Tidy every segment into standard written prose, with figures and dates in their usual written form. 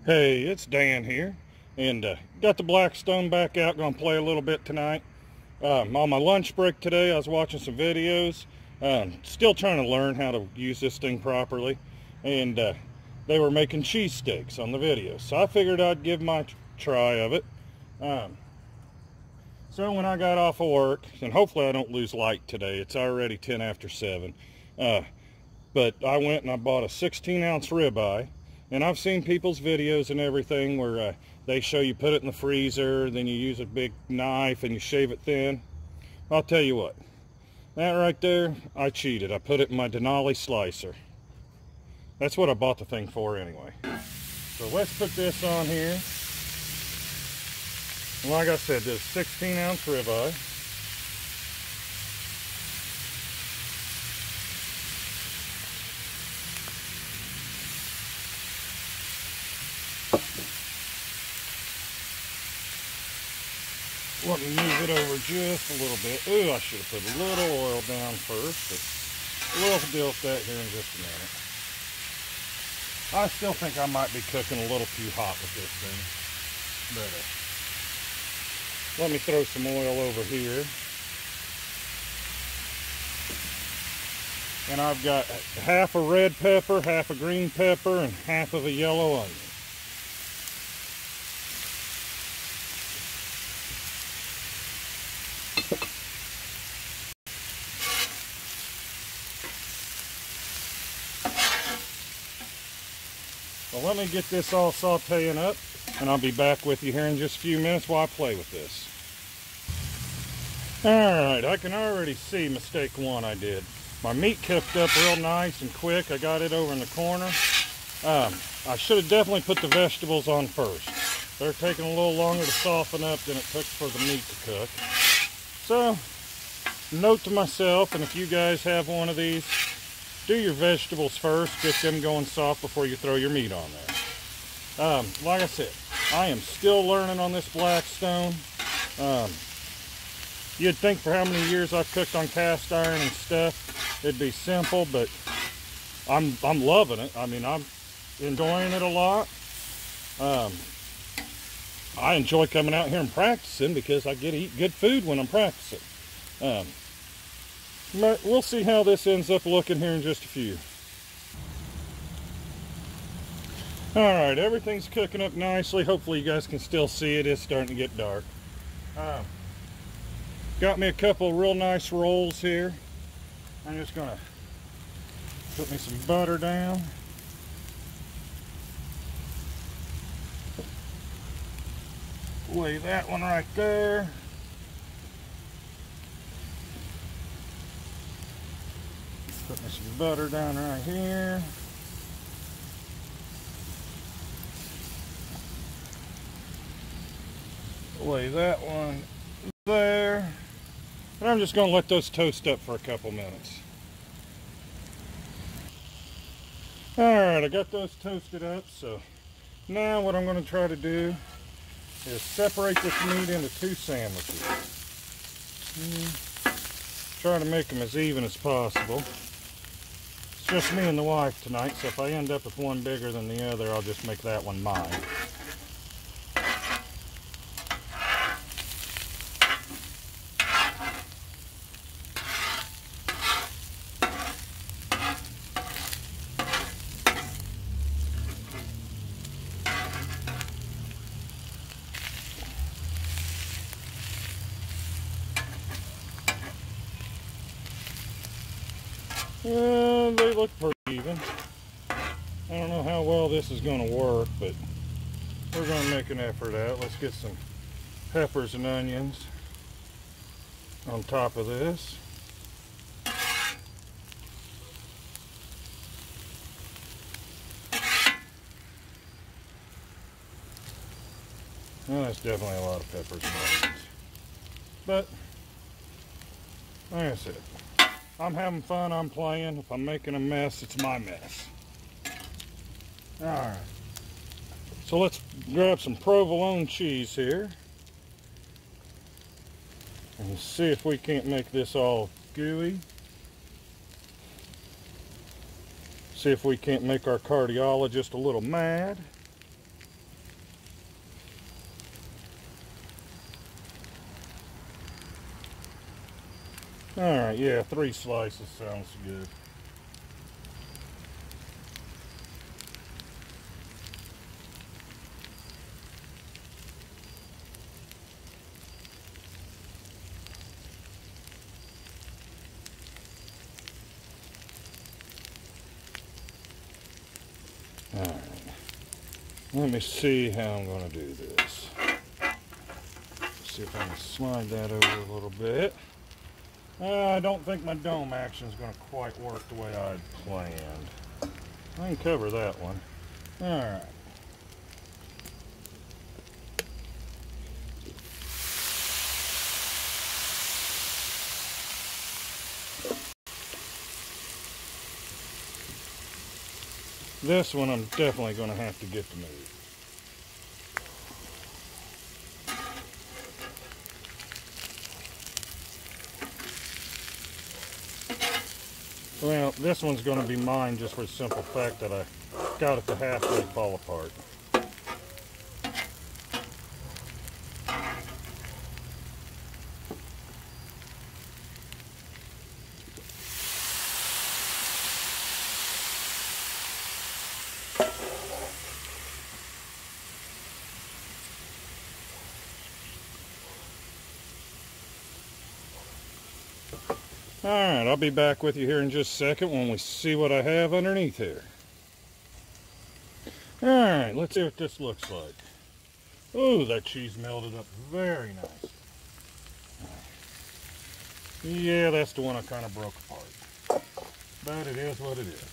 Hey, it's Dan here, and got the Blackstone back out. Gonna play a little bit tonight. On my lunch break today, I was watching some videos. Still trying to learn how to use this thing properly, and they were making cheesesteaks on the video, so I figured I'd give my try of it. So when I got off of work, and hopefully I don't lose light today, it's already 10 after 7, but I went and I bought a 16-ounce ribeye. And I've seen people's videos and everything where they show you put it in the freezer, then you use a big knife and you shave it thin. I'll tell you what, that right there, I cheated. I put it in my Denali slicer. That's what I bought the thing for anyway. So let's put this on here. And like I said, this 16-ounce ribeye. Let me move it over just a little bit. Ooh, I should have put a little oil down first, but we'll deal with that here in just a minute. I still think I might be cooking a little too hot with this thing. But let me throw some oil over here. And I've got half a red pepper, half a green pepper, and half of a yellow onion. Well, let me get this all sauteing up, and I'll be back with you here in just a few minutes while I play with this. Alright, I can already see mistake one I did. My meat cooked up real nice and quick. I got it over in the corner. I should have definitely put the vegetables on first. They're taking a little longer to soften up than it took for the meat to cook. So, note to myself, and if you guys have one of these, do your vegetables first, get them going soft before you throw your meat on there. Like I said, I am still learning on this Blackstone. You'd think for how many years I've cooked on cast iron and stuff, it'd be simple, but I'm loving it. I mean, I'm enjoying it a lot. I enjoy coming out here and practicing because I get to eat good food when I'm practicing. But we'll see how this ends up looking here in just a few. Alright, everything's cooking up nicely. Hopefully you guys can still see it. It's starting to get dark. Got me a couple of real nice rolls here. I'm just going to put me some butter down. Lay that one right there. Put me some butter down right here. Lay that one there. And I'm just going to let those toast up for a couple minutes. Alright, I got those toasted up, so now what I'm going to try to do is separate this meat into two sandwiches. Try to make them as even as possible. It's just me and the wife tonight, so if I end up with one bigger than the other, I'll just make that one mine. They look pretty even. I don't know how well this is going to work, but we're going to make an effort at it. Let's get some peppers and onions on top of this. Well, that's definitely a lot of peppers and onions. But, like I said, I'm having fun, I'm playing. If I'm making a mess, it's my mess. Alright. So let's grab some provolone cheese here. And see if we can't make this all gooey. See if we can't make our cardiologist a little mad. Alright, yeah, 3 slices sounds good. Alright, let me see how I'm going to do this. See if I can slide that over a little bit. I don't think my dome action is going to quite work the way I'd planned. I can cover that one. Alright. This one I'm definitely going to have to get to move. Well, this one's going to be mine just for the simple fact that I got it to halfway fall apart. Alright, I'll be back with you here in just a second when we see what I have underneath here. Alright, let's see what this looks like. Ooh, that cheese melted up very nice. Yeah, that's the one I kind of broke apart. But it is what it is.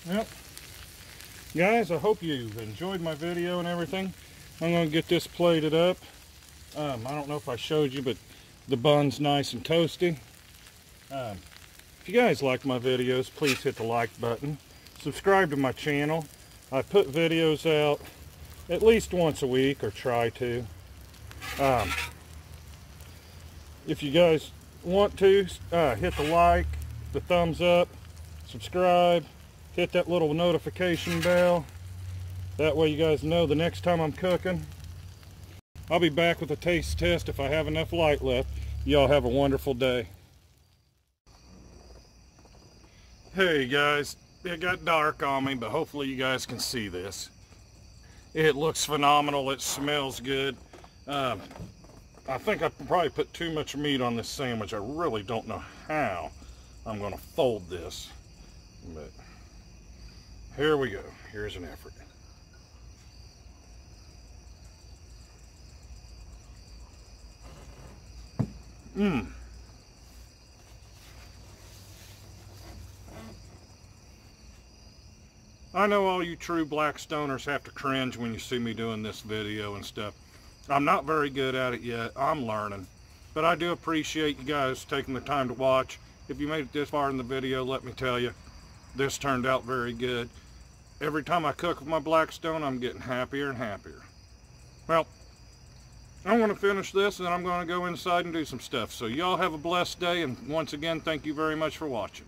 Yep. Guys, I hope you've enjoyed my video and everything. I'm going to get this plated up. I don't know if I showed you, but the bun's nice and toasty. If you guys like my videos, please hit the like button. Subscribe to my channel. I put videos out at least once a week, or try to. If you guys want to, hit the like, the thumbs up, subscribe, hit that little notification bell. That way you guys know the next time I'm cooking. I'll be back with a taste test if I have enough light left. Y'all have a wonderful day. Hey guys, it got dark on me, but hopefully you guys can see this. It looks phenomenal. It smells good. I think I probably put too much meat on this sandwich. I really don't know how I'm going to fold this. But here we go. Here's an effort. I know all you true Blackstoners have to cringe when you see me doing this video and stuff. I'm not very good at it yet. I'm learning. But I do appreciate you guys taking the time to watch. If you made it this far in the video, let me tell you, this turned out very good. Every time I cook with my Blackstone, I'm getting happier and happier. Well, I'm going to finish this and then I'm going to go inside and do some stuff. So y'all have a blessed day, and once again, thank you very much for watching.